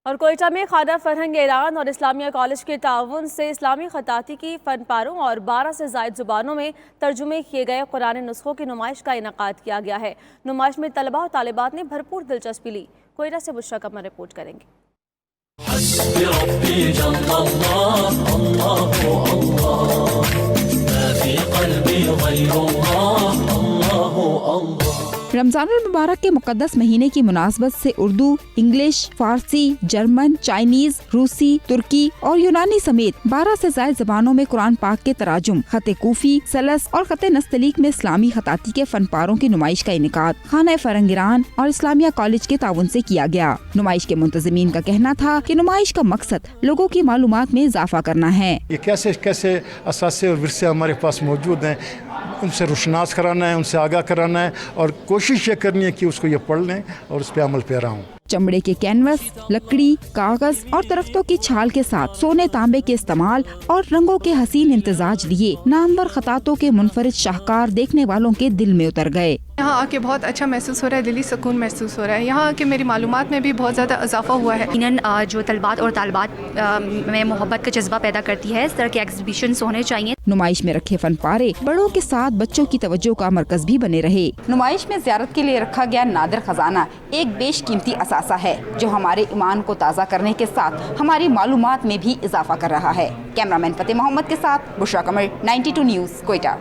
اور کوئٹہ میں خانہ فرہنگ ایران اور اسلامیہ کالج کے تعاون سے اسلامی خطاطی کی فن پاروں اور 12 سے زائد زبانوں میں ترجمے کیے گئے قرآن نسخوں کی نمائش کا انعقاد کیا گیا ہے۔ نمائش میں طلباء اور طالبات نے بھرپور دلچسپی لی۔ کوئٹہ سے بشرا قمر رپورٹ کریں گے۔ رمضان المبارک کے مقدس مہینے کی مناسبت سے اردو، انگلش، فارسی، جرمن، چائنیز، روسی، ترکی اور یونانی سمیت 12 سے زائد زبانوں میں قرآن پاک کے تراجم، خط کوفی، سلس اور خط نستعلیق میں اسلامی خطاطی کے فن پاروں کی نمائش کا انعقاد خانہ فرہنگ ایران اور اسلامیہ کالج کے تعاون سے کیا گیا۔ نمائش کے منتظمین کا کہنا تھا کہ نمائش کا مقصد لوگوں کی معلومات میں اضافہ کرنا ہے۔ یہ کیسے اثاثے اور ورثے ہمارے پاس موجود ہیں، ان سے روشناس کرانا ہے، ان سے آگاہ کرانا ہے اور کوشش یہ کرنی ہے کہ اس کو یہ پڑھ لیں اور اس پہ عمل پیرا ہوں۔ چمڑے کے کینوس، لکڑی، کاغذ اور درختوں کی چھال کے ساتھ سونے تانبے کے استعمال اور رنگوں کے حسین امتزاج لیے نامور خطاطوں کے منفرد شاہکار دیکھنے والوں کے دل میں اتر گئے۔ یہاں آ کے بہت اچھا محسوس ہو رہا ہے، دلی سکون محسوس ہو رہا ہے۔ یہاں آ کے میری معلومات میں بھی بہت زیادہ اضافہ ہوا ہے۔ جو طلبات اور طالبات میں محبت کا جذبہ پیدا کرتی ہے، اس طرح کے ایگزیبیشنز ہونے چاہیے۔ نمائش میں رکھے فن پارے بڑوں کے ساتھ بچوں کی توجہ کا مرکز بھی بنے رہے۔ نمائش میں زیارت کے لیے رکھا گیا نادر خزانہ ایک بیش قیمتی اثاثہ ہے جو ہمارے ایمان کو تازہ کرنے کے ساتھ ہماری معلومات میں بھی اضافہ کر رہا ہے۔ کیمرہ مین فتح محمد کے ساتھ بشرا قمر، 92 نیوز، کوئٹہ۔